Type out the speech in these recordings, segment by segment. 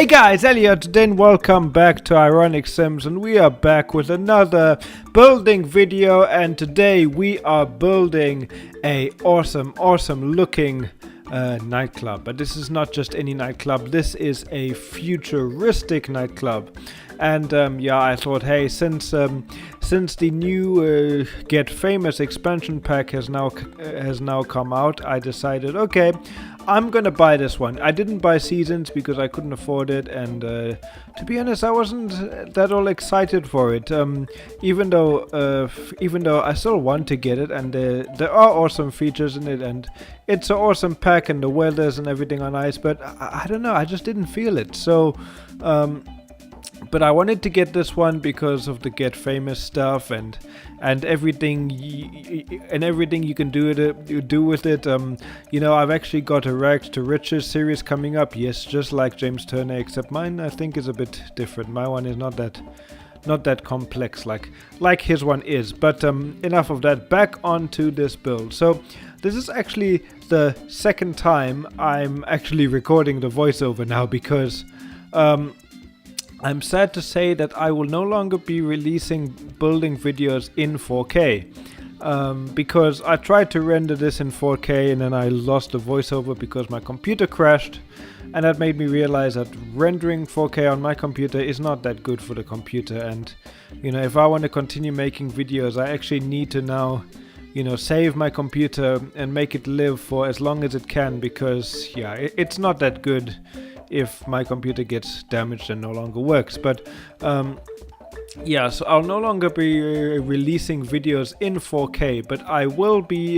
Hey guys, Elliot today and welcome back to Ironic Sims, and we are back with another building video, and today we are building a awesome looking nightclub. But this is not just any nightclub, this is a futuristic nightclub. And yeah, I thought, hey, since the new Get Famous expansion pack has now come out, I decided, okay, I'm gonna buy this one. I didn't buy Seasons because I couldn't afford it, and to be honest, I wasn't that all excited for it. Even though I still want to get it, and there are awesome features in it, and it's an awesome pack, and the weathers and everything are nice. But I don't know, I just didn't feel it. So. But I wanted to get this one because of the Get Famous stuff and everything you can do with it. You know, I've actually got a Rags to Riches series coming up. Yes, just like James Turner, except mine I think is a bit different. My one is not that complex like his one is. But enough of that. Back onto this build. So this is actually the second time I'm actually recording the voiceover now because I'm sad to say that I will no longer be releasing building videos in 4K because I tried to render this in 4K and then I lost the voiceover because my computer crashed, and that made me realize that rendering 4K on my computer is not that good for the computer. And you know, if I want to continue making videos, I actually need to now, you know, save my computer and make it live for as long as it can, because yeah, it's not that good if my computer gets damaged and no longer works. But yeah, so I'll no longer be releasing videos in 4K, but I will be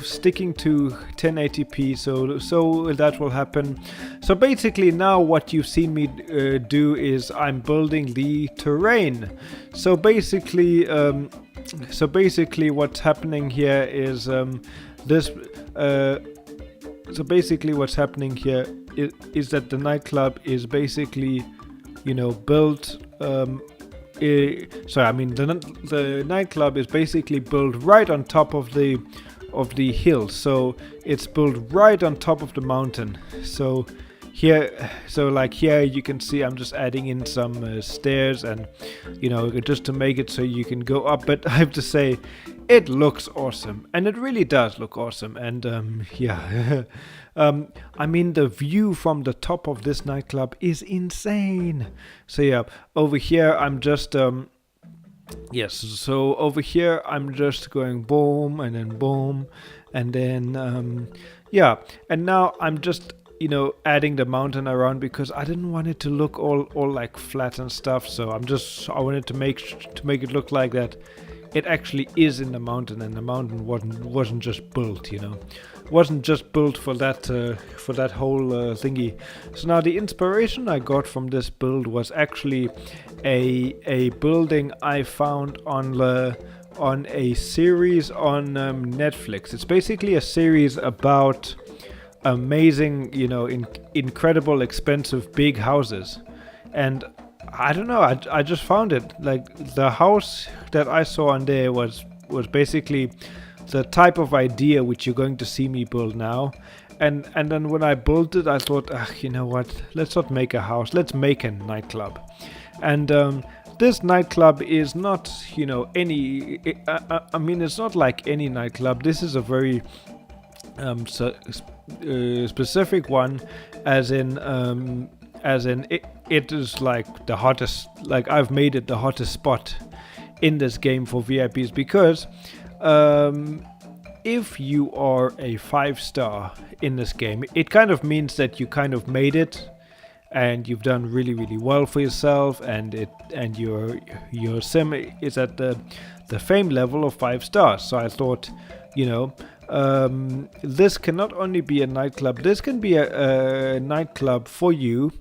sticking to 1080p, so that will happen. So basically now what you've seen me do is I'm building the terrain. So basically what's happening here is So basically what's happening here is that the nightclub is basically, you know, built, the nightclub is basically built right on top of the hill. So it's built right on top of the mountain. So here you can see I'm just adding in some stairs, and you know, just to make it so you can go up. But I have to say, it looks awesome, and it really does look awesome. And yeah, I mean, the view from the top of this nightclub is insane. So yeah, over here I'm just so over here I'm just going boom and then boom, and then yeah, and now I'm just, you know, adding the mountain around because I didn't want it to look all like flat and stuff. So I wanted to make it look like that it actually is in the mountain, and the mountain wasn't just built, you know, wasn't just built for that whole thingy. So now the inspiration I got from this build was actually a building I found on a series on Netflix. It's basically a series about amazing, you know, incredible, expensive, big houses. And I don't know, I just found it, like, the house that I saw on there was basically the type of idea which you're going to see me build now. And then when I built it, I thought, you know what, let's not make a house, let's make a nightclub. And this nightclub is not, you know, I mean, it's not like any nightclub. This is a very specific one, as in it is like the hottest, like I've made it the hottest spot in this game for VIPs, because if you are a 5-star in this game, it kind of means that you kind of made it and you've done really well for yourself, and your sim is at the fame level of 5 stars. So I thought, you know, this can not only be a nightclub, this can be a nightclub for you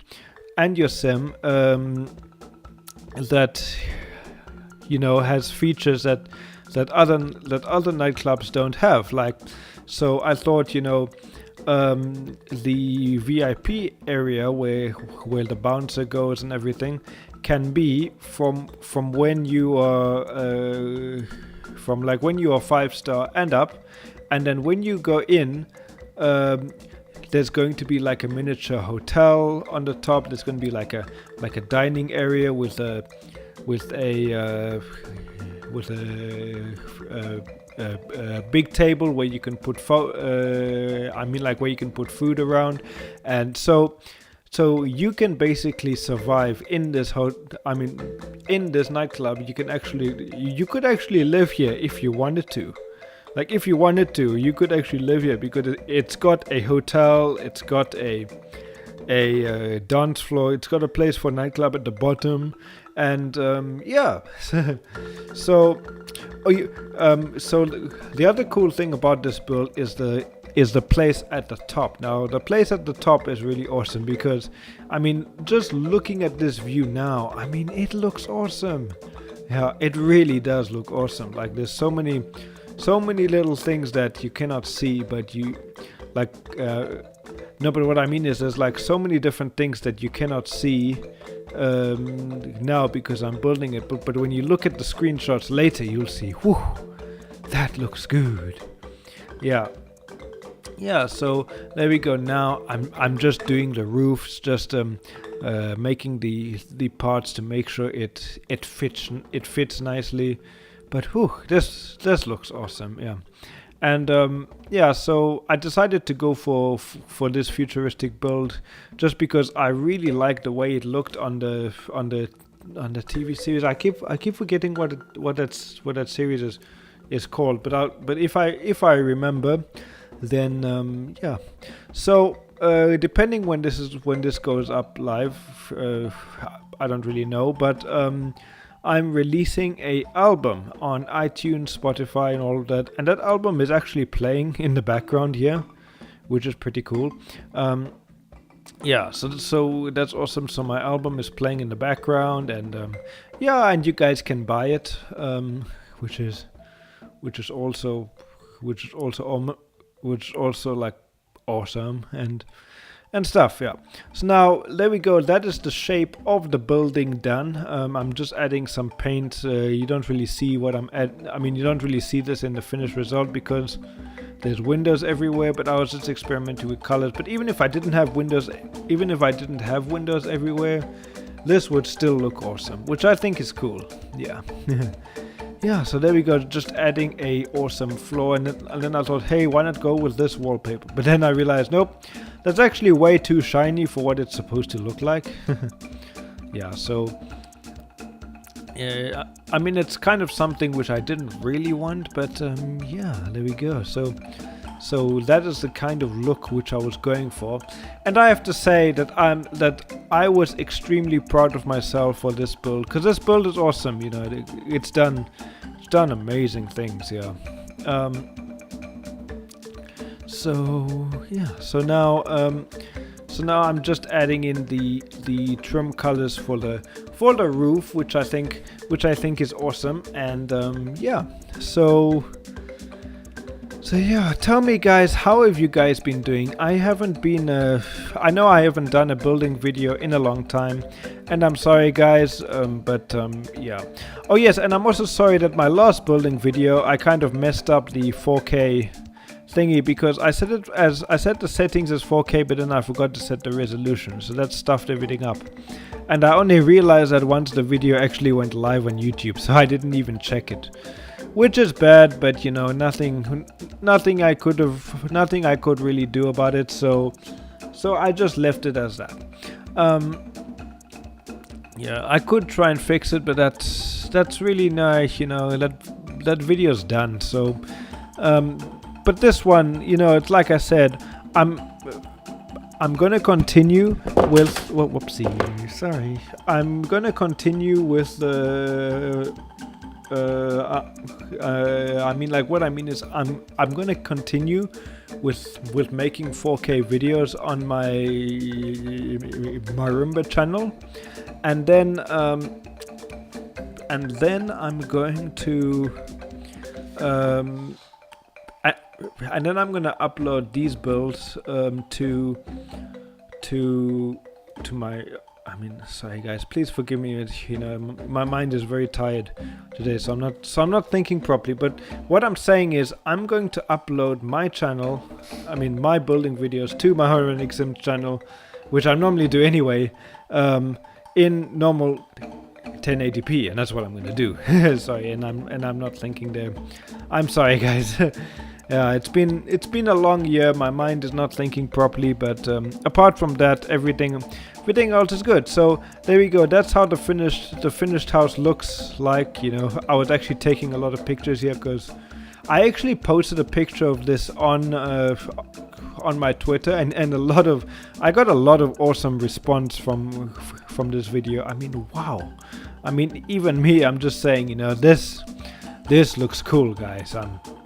and your sim that, you know, has features that other nightclubs don't have. Like, so I thought, you know, the VIP area where the bouncer goes and everything can be from when you are from like when you are 5-star and up, and then when you go in, there's going to be like a miniature hotel on the top. There's going to be like a dining area with a big table where you can put where you can put food around, and so you can basically survive in this in this nightclub. You could actually live here if you wanted to. Like, if you wanted to, you could actually live here, because it's got a hotel, it's got a dance floor, it's got a place for nightclub at the bottom, and yeah. So the other cool thing about this build is the place at the top. Now, the place at the top is really awesome, because I mean, just looking at this view now, I mean, it looks awesome. Yeah, it really does look awesome. Like, there's so many little things that you cannot see, but you like no, but what I mean is there's like so many different things that you cannot see now because I'm building it, but when you look at the screenshots later, you'll see, whew, that looks good. Yeah, so there we go. Now I'm just doing the roofs, just making the parts to make sure it fits nicely. But whew, this looks awesome, yeah. And yeah, so I decided to go for this futuristic build just because I really like the way it looked on the TV series. I keep forgetting what that series is called, but if I remember, then yeah. So depending when this goes up live, I don't really know, but I'm releasing a album on iTunes, Spotify, and all of that, and that album is actually playing in the background here, which is pretty cool. Yeah, so that's awesome. So my album is playing in the background, and yeah, and you guys can buy it, which is also like awesome and stuff, yeah. So now there we go. That is the shape of the building done. I'm just adding some paint. You don't really see what I'm you don't really see this in the finished result because there's windows everywhere. But I was just experimenting with colors. But even if I didn't have windows everywhere, this would still look awesome, which I think is cool. Yeah. Yeah, so there we go, just adding a awesome floor, and then I thought, hey, why not go with this wallpaper? But then I realized, nope, that's actually way too shiny for what it's supposed to look like. Yeah, so I mean, it's kind of something which I didn't really want, but yeah, there we go. So that is the kind of look which I was going for, and I have to say that I was extremely proud of myself for this build, because this build is awesome. You know, it's done amazing things. Yeah. So yeah. So now I'm just adding in the trim colors for the roof, which I think is awesome, and yeah. So yeah, tell me guys, how have you guys been doing? I know I haven't done a building video in a long time, and I'm sorry guys, but yeah. Oh yes, and I'm also sorry that my last building video, I kind of messed up the 4K thingy, because I set the settings as 4K, but then I forgot to set the resolution, so that stuffed everything up. And I only realized that once the video actually went live on YouTube, so I didn't even check it. Which is bad, but you know, nothing I could really do about it. So I just left it as that. Yeah, I could try and fix it, but that's really nice. You know, that video's done. So, but this one, you know, it's like I said, I'm gonna continue with. Whoopsie, sorry. I'm gonna continue with the. I mean, like, what I mean is I'm gonna continue with making 4K videos on my Marimba channel, and then I'm going to and then I'm gonna upload these builds to my I mean, sorry guys, please forgive me. You know, my mind is very tired today, so I'm not thinking properly. But what I'm saying is, I'm going to upload my channel, I mean, my building videos to my Ironic Sims channel, which I normally do anyway, in normal 1080p, and that's what I'm gonna do. Sorry, and I'm not thinking there. I'm sorry, guys. Yeah, it's been a long year. My mind is not thinking properly, but apart from that, everything else is good. So there we go. That's how the finished house looks like. You know, I was actually taking a lot of pictures here because I actually posted a picture of this on my Twitter, and I got a lot of awesome response from this video. I mean, wow. I mean, even me, I'm just saying, you know, this looks cool, guys.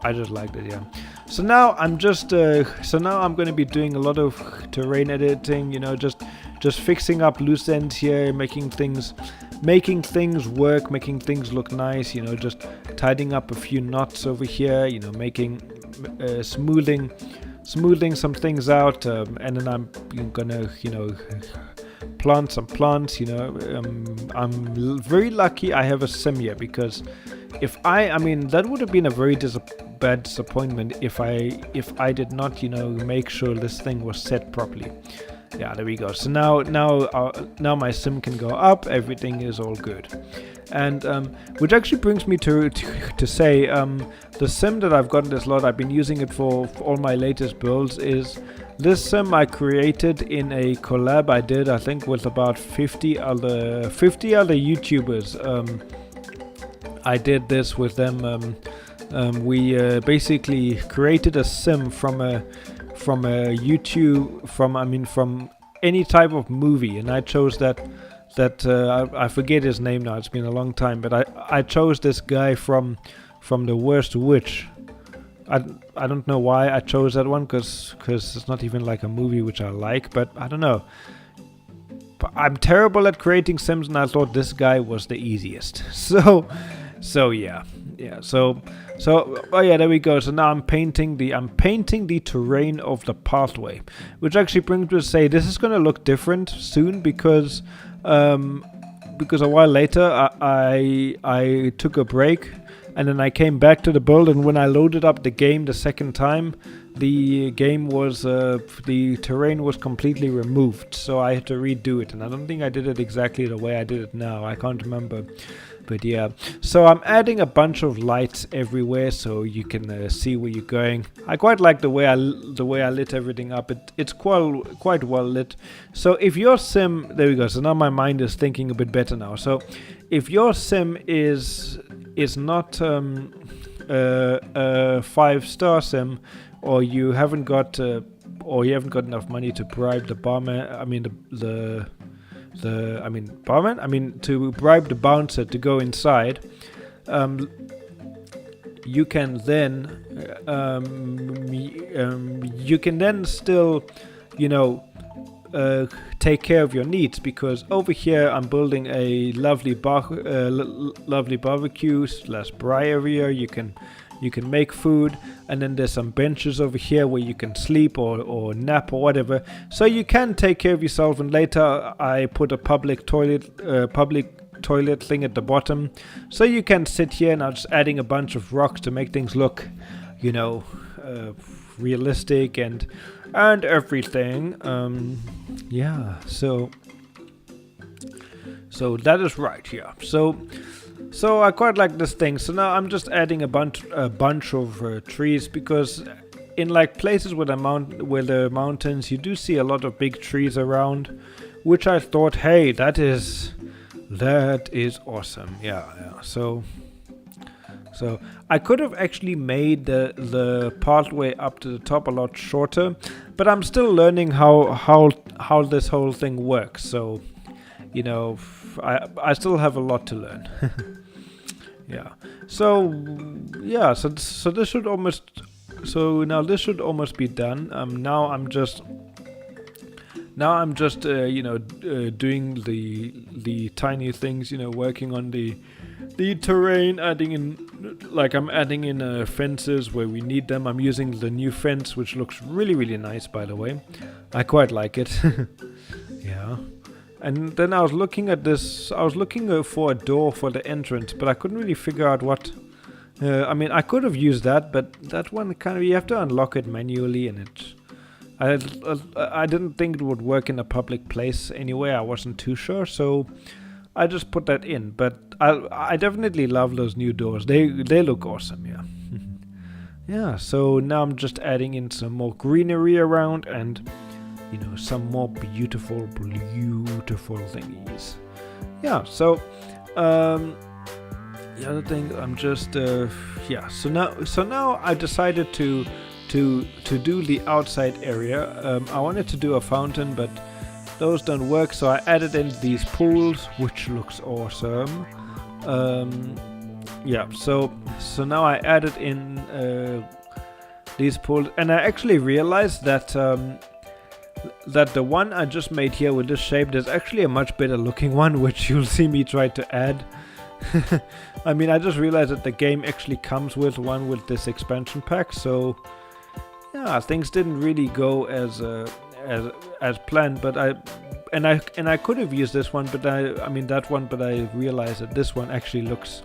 I just liked it, yeah. So now I'm going to be doing a lot of terrain editing, you know, just fixing up loose ends here, making things work, making things look nice, you know, just tidying up a few knots over here, you know, making smoothing some things out, and then I'm gonna, you know, plant some plants, you know. I'm very lucky I have a sim here, because I mean, that would have been a very bad disappointment if I did not, you know, make sure this thing was set properly. Yeah, there we go. So now my sim can go up. Everything is all good, and which actually brings me to say the sim that I've got in this lot, I've been using it for all my latest builds, is this sim I created in a collab I did, I think, with about 50 other YouTubers. I did this with them. We basically created a sim from any type of movie, and I chose that I forget his name now. It's been a long time, but I chose this guy from The Worst Witch. I don't know why I chose that one, because it's not even like a movie which I like, but I don't know. But I'm terrible at creating sims, and I thought this guy was the easiest. So yeah. So oh yeah, there we go. So now I'm painting the terrain of the pathway, which actually brings me to say this is gonna look different soon, because a while later I took a break, and then I came back to the build, and when I loaded up the game the second time, the terrain was completely removed, so I had to redo it, and I don't think I did it exactly the way I did it now. I can't remember. But yeah, so I'm adding a bunch of lights everywhere so you can see where you're going. I quite like the way I lit everything up. It's quite well lit. So if your sim, there we go. So now my mind is thinking a bit better now. So if your sim is not a 5-star sim, or you haven't got enough money to bribe the barman, to bribe the bouncer to go inside, you can then still, you know, take care of your needs, because over here I'm building a lovely barbecue / braai area. You can make food, and then there's some benches over here where you can sleep or nap or whatever. So you can take care of yourself. And later I put a public toilet thing at the bottom, so you can sit here. Now just adding a bunch of rocks to make things look, you know, realistic and everything. Yeah. So that is right here. So I quite like this thing. So now I'm just adding a bunch of trees, because in like places where the mountains, you do see a lot of big trees around, which I thought, hey, that is awesome. Yeah. So I could have actually made the pathway up to the top a lot shorter, but I'm still learning how this whole thing works. So, you know, I still have a lot to learn. Yeah. So this should almost be done. Now I'm just you know, doing the tiny things, you know, working on the terrain, adding in fences where we need them. I'm using the new fence, which looks really, really nice, by the way. I quite like it. Yeah. And then I was looking at this. I was looking for a door for the entrance, but I couldn't really figure out what. I mean, I could have used that, but that one kind of, you have to unlock it manually, and I didn't think it would work in a public place anyway. I wasn't too sure, so I just put that in. But I definitely love those new doors. They look awesome, yeah. Yeah, so now I'm just adding in some more greenery around and, you know, some more beautiful thingies. Yeah, so the other thing, I'm just yeah. So now I decided to do the outside area. I wanted to do a fountain, but those don't work. So I added in these pools, which looks awesome. Yeah. So now I added in these pools, and I actually realized that that the one I just made here with this shape, there's actually a much better looking one, which you'll see me try to add. I mean, I just realized that the game actually comes with one with this expansion pack, so yeah, things didn't really go as planned. But I could have used this one, but I mean that one, but I realized that this one actually looks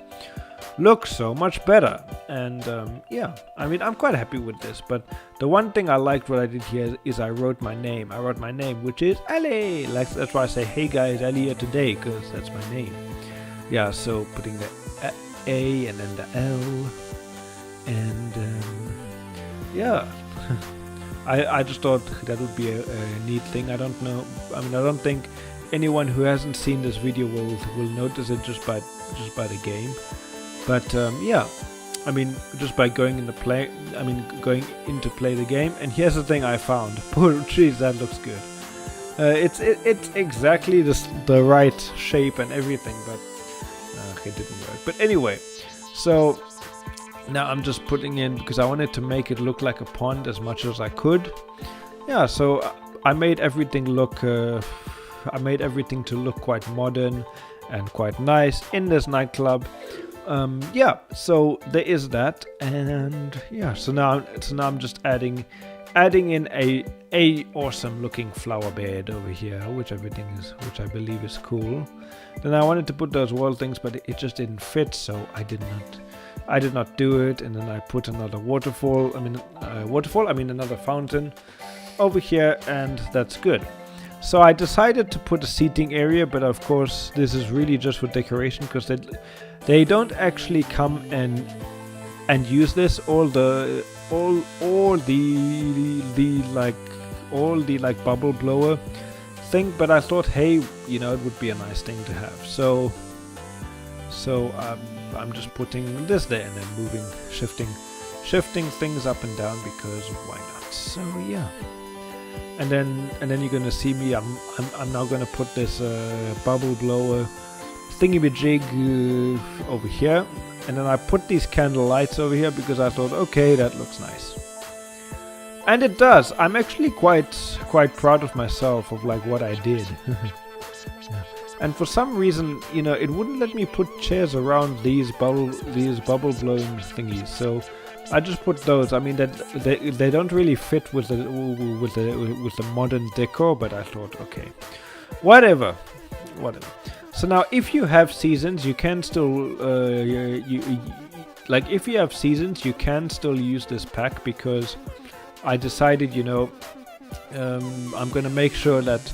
so much better. And yeah, I mean, I'm quite happy with this. But the one thing I liked what I did here is I wrote my name. Which is Ali. Like, that's why I say, hey guys, Ali here today, because that's my name. Yeah, so putting the A and then the L, and yeah, I just thought that would be a neat thing. I don't know. I mean, I don't think anyone who hasn't seen this video will notice it just by the game. But yeah, I mean, just by going into play the game. And here's the thing I found. Jeez, that looks good. It's exactly the right shape and everything, but. It didn't work, but anyway, so now I'm just putting in, because I wanted to make it look like a pond as much as I could. Yeah, so I made everything look to look quite modern and quite nice in this nightclub. Yeah, so there is that, and yeah, so now I'm just adding in a awesome looking flower bed over here, which I believe is cool. Then I wanted to put those wall things, but it just didn't fit, so I did not do it. And then I put another another fountain over here, and that's good. So I decided to put a seating area, but of course this is really just for decoration, because they don't actually come and use this. All the bubble blower thing, but I thought, hey, you know, it would be a nice thing to have. So I'm just putting this there and then shifting things up and down, because why not? So yeah, and then you're gonna see me. I'm now gonna put this bubble blower thingy-majig over here, and then I put these candle lights over here because I thought, okay, that looks nice. And it does. I'm actually quite proud of myself, of like what I did. Yeah. And for some reason, you know, it wouldn't let me put chairs around these bubble blowing thingies. So I just put those. I mean, that they don't really fit with the modern decor, but I thought, okay, whatever. So now, if you have seasons, you can still if you have seasons, you can still use this pack, because I decided, you know, I'm gonna make sure that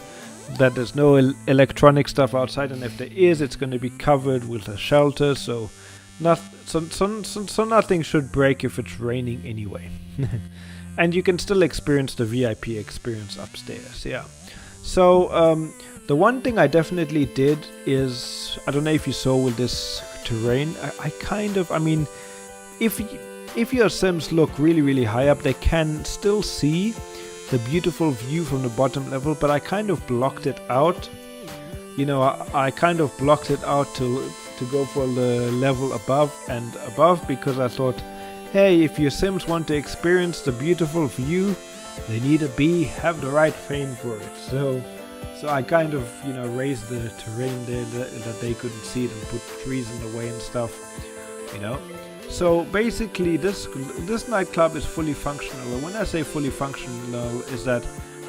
there's no electronic stuff outside, and if there is, it's gonna be covered with a shelter, so nothing should break if it's raining anyway. And you can still experience the VIP experience upstairs. Yeah. So the one thing I definitely did is, I don't know if you saw with this terrain, I mean, if your Sims look really, really high up, they can still see the beautiful view from the bottom level, but I kind of blocked it out. You know, I kind of blocked it out to go for the level above, because I thought, hey, if your Sims want to experience the beautiful view, they need to have the right frame for it. So I kind of, you know, raised the terrain there that they couldn't see it, and put trees in the way and stuff, you know. So basically this nightclub is fully functional. And when I say fully functional, is that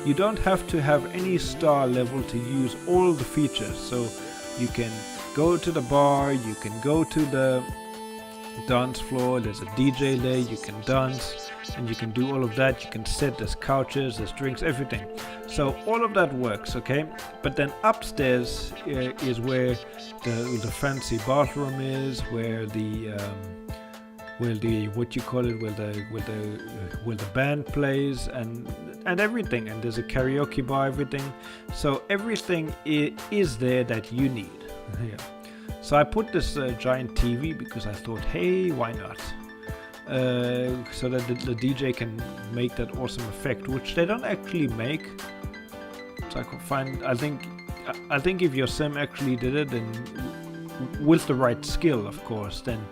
you don't have to have any star level to use all the features. So you can go to the bar, you can go to the dance floor, there's a DJ there, you can dance and you can do all of that. You can sit, there's couches, there's drinks, everything. So all of that works, okay? But then upstairs is where the fancy bathroom is, where the what you call it, where the band plays and everything, and there's a karaoke bar, everything. So everything is there that you need. Yeah. So I put this giant TV because I thought, hey, why not? So that the DJ can make that awesome effect, which they don't actually make. So I could find, I think if your sim actually did it, then with the right skill, of course, then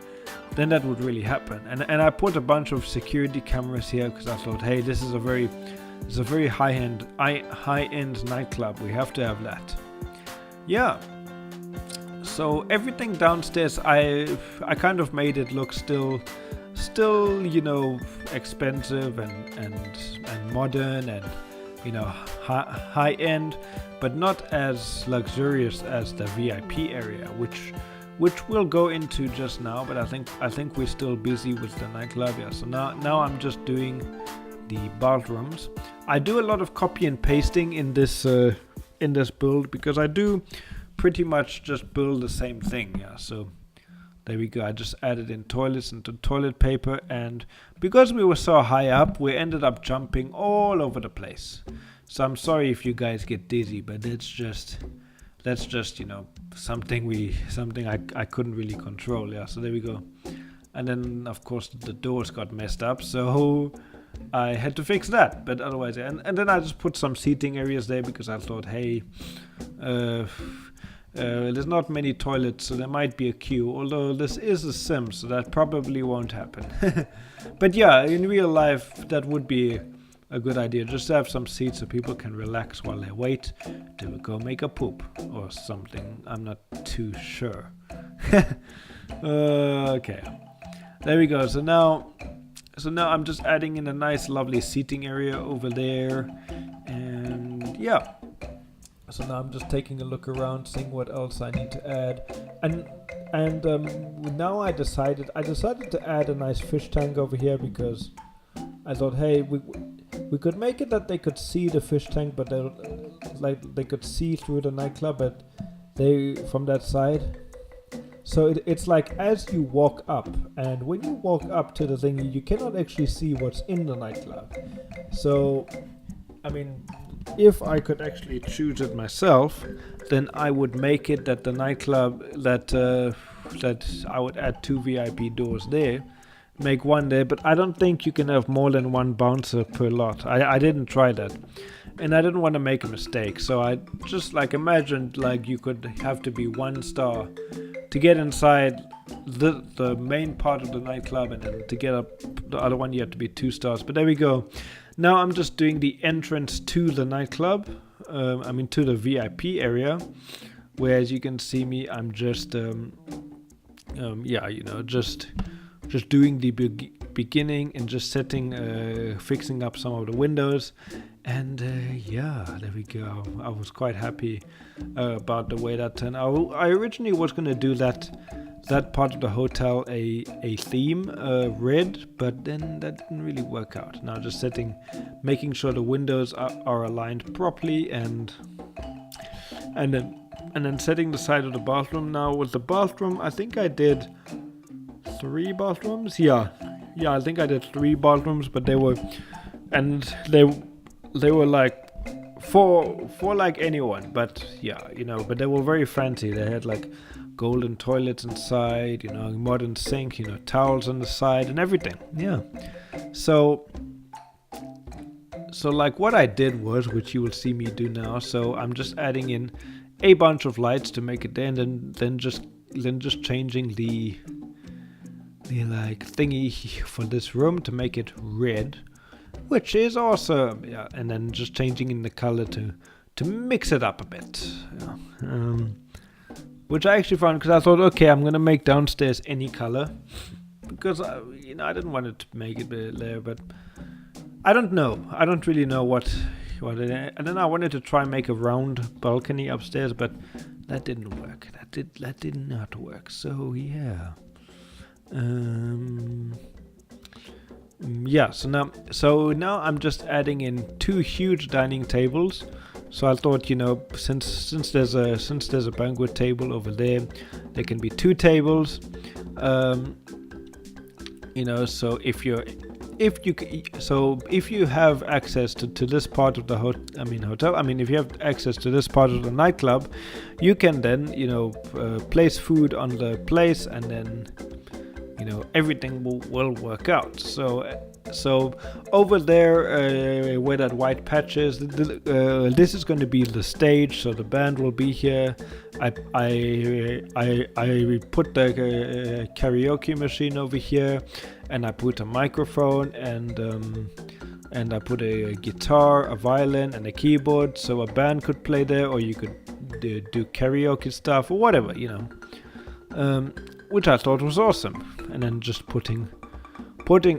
that would really happen. And I put a bunch of security cameras here because I thought, hey, this is a very high-end nightclub. We have to have that. Yeah. So everything downstairs, I kind of made it look still, you know, expensive and modern and, you know, high end, but not as luxurious as the VIP area, which we'll go into just now. But I think we're still busy with the nightclub. Yeah. So now I'm just doing the bathrooms. I do a lot of copy and pasting in this build because I do pretty much just build the same thing. Yeah. So there we go. I just added in toilets into toilet paper, and because we were so high up, we ended up jumping all over the place. So I'm sorry if you guys get dizzy, but that's just you know something I couldn't really control. Yeah. So there we go. And then of course the doors got messed up, so I had to fix that. But otherwise, and then I just put some seating areas there because I thought, hey, there's not many toilets, so there might be a queue, although this is a sim, so that probably won't happen. But yeah, in real life that would be a good idea, just to have some seats so people can relax while they wait to go make a poop or something. I'm not too sure. Okay, there we go. So now I'm just adding in a nice lovely seating area over there, and yeah. So now I'm just taking a look around, seeing what else I need to add, and now I decided to add a nice fish tank over here because I thought, hey, we could make it that they could see the fish tank, but they could see through the nightclub, but they from that side. So it's like as you walk up, and when you walk up to the thing, you cannot actually see what's in the nightclub. So, I mean, if I could actually choose it myself, then I would make it that the nightclub that I would add 2 VIP doors there, make one there, but I don't think you can have more than 1 bouncer per lot. I didn't try that, and I didn't want to make a mistake, so I just like imagined like you could have to be 1 star to get inside the main part of the nightclub, and then to get up the other one you have to be 2 stars. But there we go. Now I'm just doing the entrance to the nightclub, to the VIP area, where as you can see me, I'm just just doing the beginning and just setting, fixing up some of the windows, and yeah, there we go. I was quite happy about the way that turned out. I originally was going to do that part of the hotel a theme, red, but then that didn't really work out. Now just making sure the windows are aligned properly, and then setting the side of the bathroom. Now with the bathroom, I think I did 3 bathrooms. Yeah, I think I did 3 bathrooms, but they were like for like anyone, but yeah, but they were very fancy. They had like golden toilets inside, modern sink, towels on the side and everything. Yeah. So like what I did was, which you will see me do now, so I'm just adding in a bunch of lights to make it there, and then just changing the like thingy for this room to make it red, which is awesome. Yeah, and then just changing in the color to mix it up a bit. Yeah. Which I actually found, because I thought, okay, I'm gonna make downstairs any color, because I didn't want it to make it there, but I don't know. I don't really know what And then I wanted to try and make a round balcony upstairs, but that didn't work. That did not work. So yeah. Yeah. So now I'm just adding in 2 huge dining tables. So I thought, you know, since there's a banquet table over there, there can be 2 tables. You know, so if you have access to this part of the hotel, if you have access to this part of the nightclub, you can then, you know, place food on the place, and then, you know, everything will work out. So over there, where that white patch is, this is going to be the stage. So the band will be here. I put the karaoke machine over here, and I put a microphone, and I put a guitar, a violin, and a keyboard, so a band could play there, or you could do karaoke stuff or whatever, you know, which I thought was awesome. And then just putting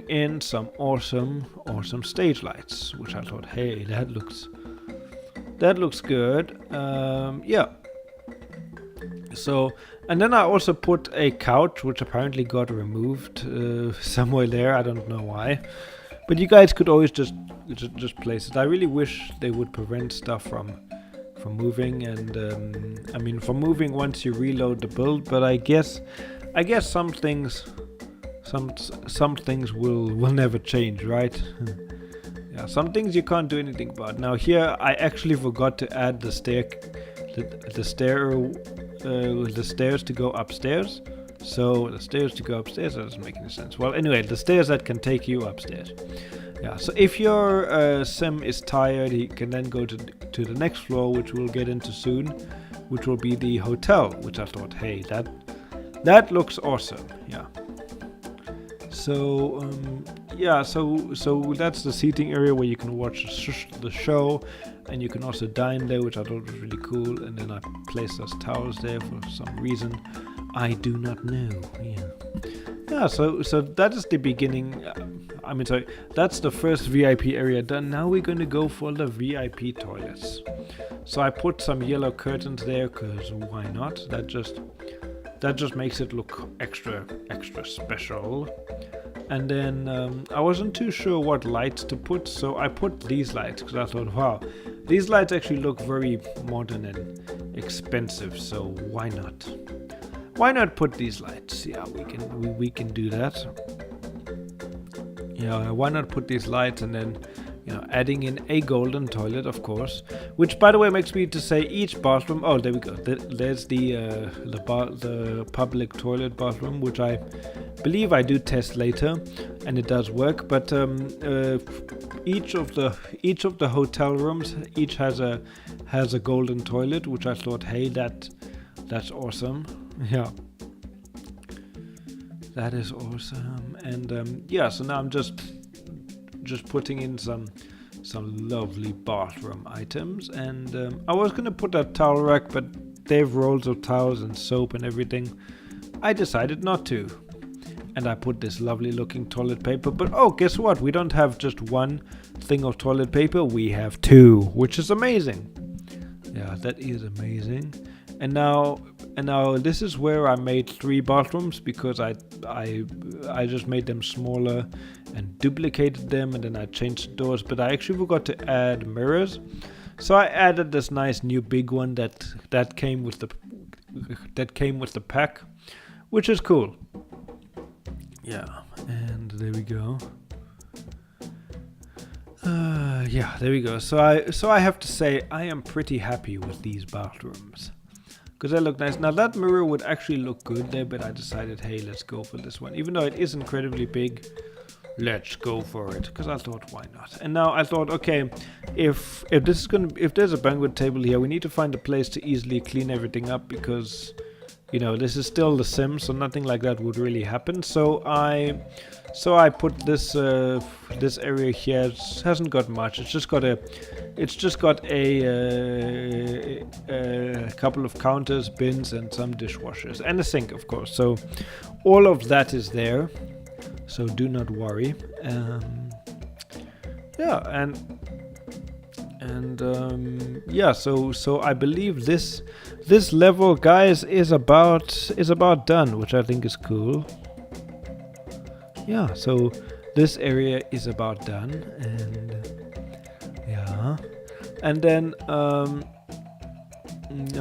in some awesome stage lights, which I thought, hey, that looks good. Yeah. So, and then I also put a couch, which apparently got removed somewhere there. I don't know why, but you guys could always just place it. I really wish they would prevent stuff from moving, and from moving once you reload the build. But I guess some things will never change, right? Yeah, some things you can't do anything about. Now here I actually forgot to add the stairs to go upstairs. So the stairs to go upstairs, that doesn't make any sense. Well, anyway, the stairs that can take you upstairs. Yeah, so if your sim is tired, he can then go to the next floor, which we'll get into soon, which will be the hotel, which I thought, hey, that looks awesome. Yeah. So so that's the seating area where you can watch the show, and you can also dine there, which I thought was really cool. And then I placed those towers there for some reason I do not know. Yeah. So that is the beginning. That's the first VIP area done. Now we're going to go for the VIP toilets. So I put some yellow curtains there, because why not? That just makes it look extra special. And then I wasn't too sure what lights to put, so I put these lights because I thought, wow, these lights actually look very modern and expensive, so why not? Why not put these lights? Yeah, we can do that. Yeah, why not put these lights, and then, you know, adding in a golden toilet, of course, which, by the way, makes me to say each bathroom. Oh, there we go. There's the public toilet bathroom, which I believe I do test later, and it does work. But each of the hotel rooms each has a golden toilet, which I thought, hey, that's awesome. Yeah. That is awesome. And yeah, so now I'm just putting in some lovely bathroom items, and I was gonna put a towel rack, but they have rolls of towels and soap and everything. I decided not to, and I put this lovely looking toilet paper. But oh, guess what? We don't have just one thing of toilet paper. We have 2, which is amazing. Yeah, that is amazing. And now this is where I made 3 bathrooms, because I just made them smaller and duplicated them, and then I changed the doors. But I actually forgot to add mirrors, so I added this nice new big one that came with the pack, which is cool. Yeah, and there we go. Yeah, there we go. So I have to say I am pretty happy with these bathrooms, because they look nice. Now that mirror would actually look good there, but I decided, hey, let's go for this one. Even though it is incredibly big, let's go for it, because I thought, why not? And now I thought, okay, if there's a banquet table here, we need to find a place to easily clean everything up, because, you know, this is still The Sims, so nothing like that would really happen. So I put this area here. It hasn't got much. It's just got a couple of counters, bins, and some dishwashers, and a sink, of course. So all of that is there. So do not worry. Yeah, yeah, so I believe this level, guys, is about done, which I think is cool. Yeah, so this area is about done, and yeah, and then I'm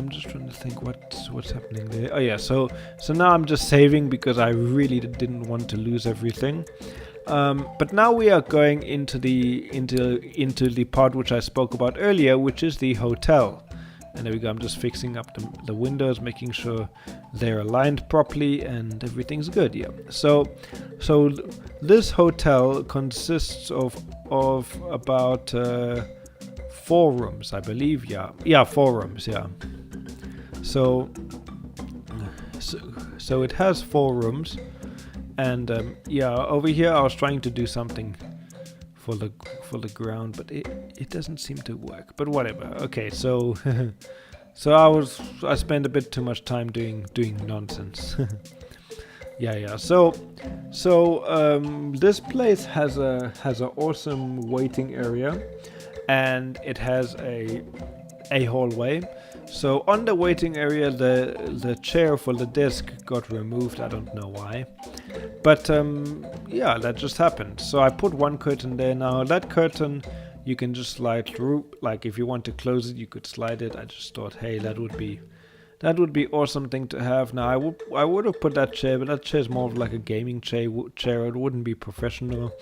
just trying to think what's happening there. Oh yeah, so now I'm just saving because I really didn't want to lose everything. But now we are going into the part which I spoke about earlier, which is the hotel. And there we go. I'm just fixing up the windows, making sure they're aligned properly, and everything's good. Yeah. So this hotel consists of about 4 rooms, I believe. Yeah, 4 rooms. Yeah. So it has 4 rooms. And yeah, over here I was trying to do something for the ground, but it doesn't seem to work. But whatever. Okay, so I spent a bit too much time doing nonsense. Yeah. So this place has a awesome waiting area, and it has a hallway. So on the waiting area, the chair for the desk got removed. I don't know why. But yeah, that just happened. So I put one curtain there now. That curtain you can just slide through. Like if you want to close it, you could slide it. I just thought, hey, that would be awesome thing to have. Now I would have put that chair, but that chair is more of like a gaming chair. It wouldn't be professional.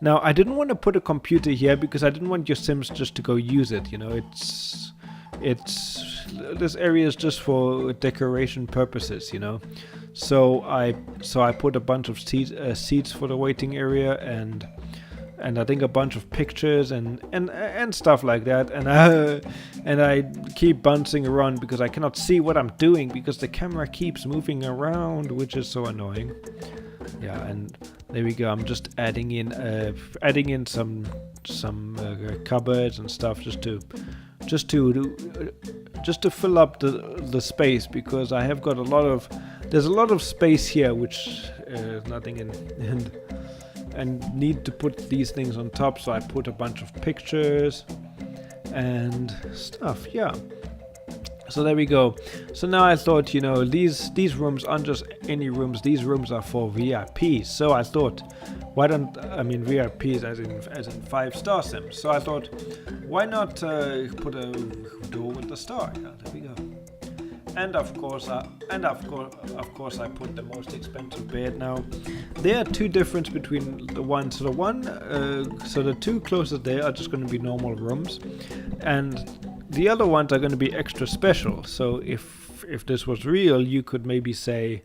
Now I didn't want to put a computer here because I didn't want your Sims just to go use it. You know, it's this area is just for decoration purposes, you know. So I put a bunch of seats for the waiting area, and I think a bunch of pictures and stuff like that, and I keep bouncing around because I cannot see what I'm doing because the camera keeps moving around, which is so annoying. Yeah, and there we go. I'm just adding in some cupboards and stuff just to fill up the space, because I have got there's a lot of space here which is nothing in, and need to put these things on top. So I put a bunch of pictures and stuff. Yeah. So there we go. So now I thought, you know, these rooms aren't just any rooms. These rooms are for VIPs. So I thought, why don't VIPs as in 5-star Sims? So I thought, why not put a door with a star? Yeah, there we go. And of course I put the most expensive bed. Now there are 2 differences between the one. So the 2 closest there are just going to be normal rooms, and the other ones are going to be extra special. So if this was real, you could maybe say,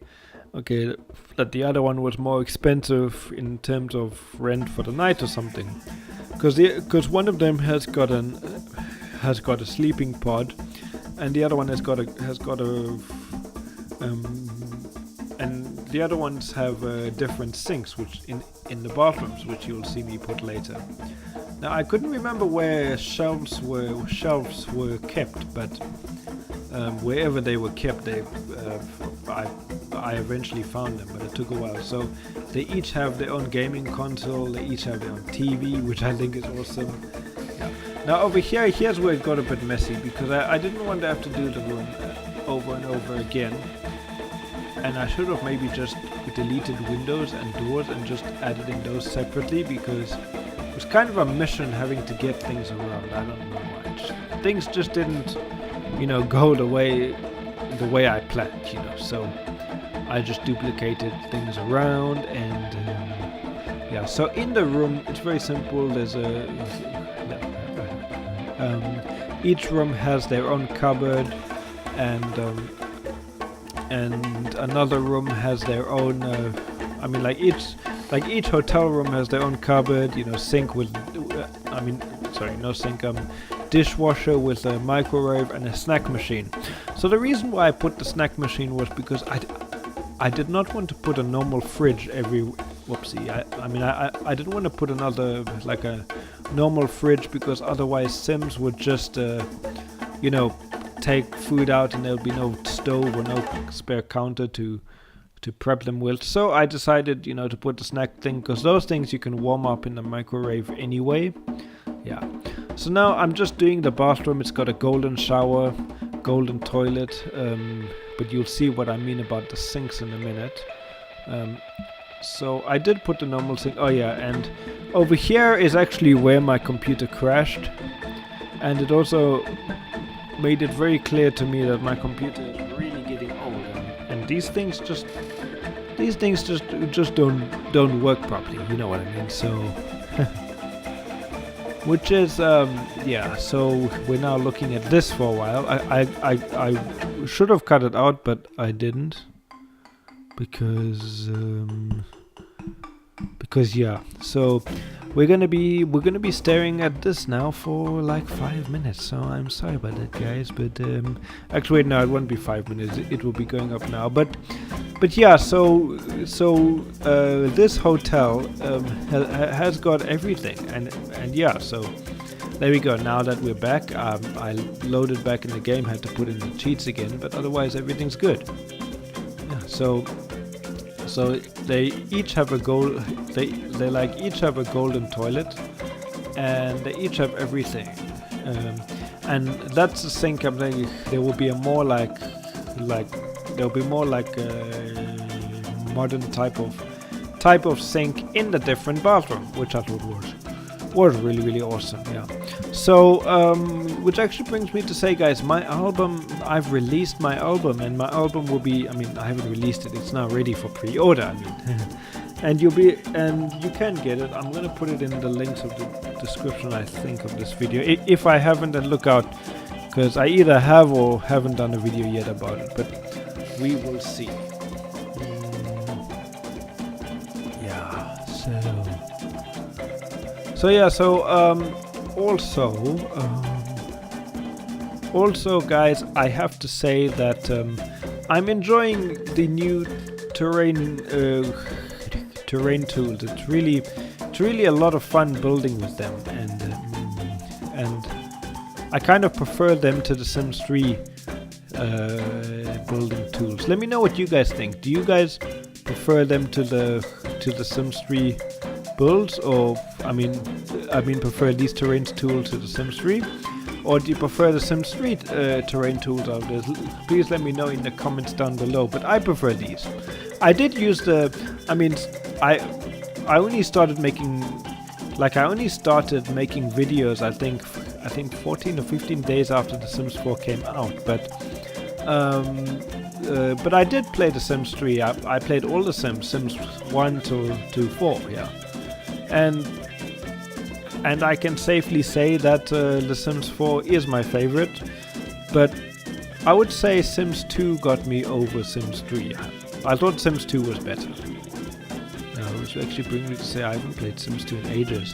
okay, that the other one was more expensive in terms of rent for the night or something, because one of them has got a sleeping pod, and the other one has got a and the other ones have different sinks, which in the bathrooms, which you'll see me put later. Now I couldn't remember where shelves were kept, but wherever they were kept, I eventually found them, but it took a while. So they each have their own gaming console, they each have their own TV, which I think is awesome. Yeah. Now over here's where it got a bit messy, because I didn't want to have to do the room over and over again, and I should have maybe just deleted windows and doors and just added in those separately, because it was kind of a mission having to get things around. I don't know why. Things just didn't, you know, go the way I planned, you know. So I just duplicated things around, and yeah. So in the room, it's very simple. There's each room has their own cupboard, and another room has their own. Like each hotel room has their own cupboard. You know, sink with. No sink. Dishwasher with a microwave and a snack machine. So the reason why I put the snack machine was because I did not want to put a normal fridge every. Whoopsie. I didn't want to put another, like a normal fridge, because otherwise Sims would just take food out and there'll be no stove or no spare counter to prep them with. So I decided, to put the snack thing, because those things you can warm up in the microwave anyway. Yeah. So now I'm just doing the bathroom. It's got a golden shower, golden toilet, but you'll see what I mean about the sinks in a minute. So I did put the normal sink. Oh yeah, and over here is actually where my computer crashed, and it also made it very clear to me that my computer is really getting old, and these things just don't work properly. You know what I mean? So. Which is, yeah, so we're now looking at this for a while. I should have cut it out, but I didn't. Because yeah, so we're gonna be staring at this now for like 5 minutes. So I'm sorry about that, guys, but actually no, it won't be 5 minutes. It will be going up now. But yeah, so this hotel has got everything, and yeah, so there we go. Now that we're back, I loaded back in the game, had to put in the cheats again, but otherwise everything's good. Yeah, so they each have a they like each have a golden toilet, and they each have everything, and that's the sink. I'm thinking there will be a more like there'll be more like a modern type of sink in the different bathroom, which I thought was really awesome. Yeah. So which actually brings me to say, guys, my album, I've released my album, and my album will be, I mean, I haven't released it, it's now ready for pre-order, I mean. and you can get it. I'm gonna put it in the links of the description, I think, of this video. If I haven't, then look out, because I either have or haven't done a video yet about it, but we will see. Yeah, so yeah, so also guys, I have to say that I'm enjoying the new terrain tools. It's really a lot of fun building with them, and I kind of prefer them to the Sims 3 building tools. Let me know what you guys think. Do you guys prefer them to the Sims 3 builds, or I mean prefer these terrain tools to the Sims 3, or do you prefer the Sims 3 terrain tools out there? Please let me know in the comments down below. But I prefer these. I did use I only started making videos I think 14 or 15 days after the Sims 4 came out, but I did play the Sims 3. I played all the Sims 1 to 4, yeah. And I can safely say that The Sims 4 is my favorite, but I would say Sims 2 got me over Sims 3. I thought Sims 2 was better. Which actually brings me to say I haven't played Sims 2 in ages.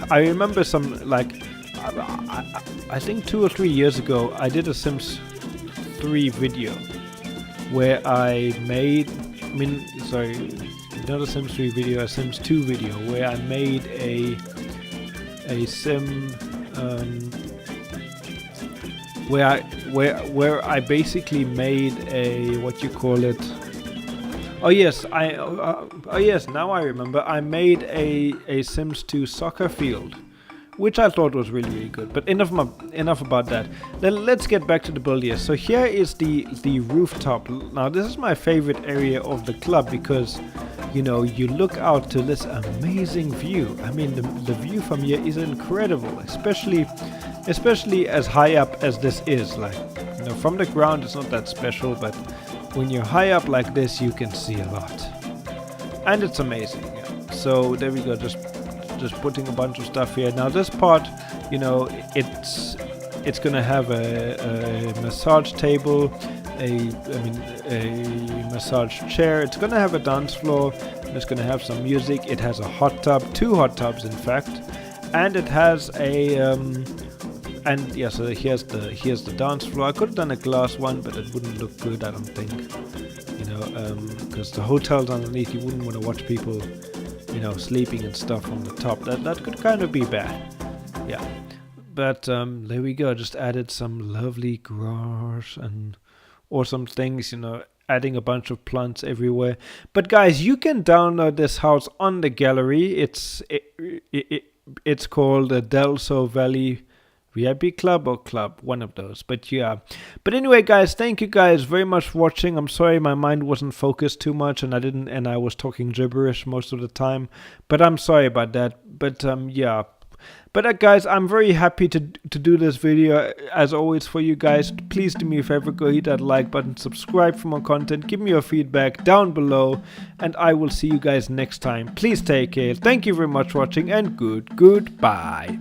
I remember some, like, I think 2 or 3 years ago, I did a Sims 3 video where I made, not a Sims 3 video, a Sims 2 video where I made a sim where I basically made a, what you call it. Oh yes, now I remember. I made a Sims 2 soccer field, which I thought was really good. But enough about that. Then let's get back to the build here. So here is the rooftop. Now this is my favorite area of the club because, you know, you look out to this amazing view. I mean, the view from here is incredible, especially as high up as this is. Like, you know, from the ground it's not that special, but when you're high up like this, you can see a lot, and it's amazing. Yeah. So there we go. Just putting a bunch of stuff here. Now this part, you know, it's gonna have a massage table, a massage chair. It's gonna have a dance floor. And it's gonna have some music. It has a hot tub, 2 hot tubs in fact, and it has a and yeah, so here's the dance floor. I could have done a glass one, but it wouldn't look good, I don't think. You know, because the hotel's underneath, you wouldn't want to watch people, you know, sleeping and stuff on the top. That could kind of be bad. Yeah. But there we go. Just added some lovely grass and awesome things, you know, adding a bunch of plants everywhere. But guys, you can download this house on the gallery. it's called a Delso Valley VIP Club or Club, one of those. But yeah. But anyway, guys, thank you guys very much for watching. I'm sorry my mind wasn't focused too much and I was talking gibberish most of the time. But I'm sorry about that. But yeah. But guys, I'm very happy to do this video as always for you guys. Please do me a favor, go hit that like button, subscribe for more content, give me your feedback down below, and I will see you guys next time. Please take care. Thank you very much for watching, and goodbye.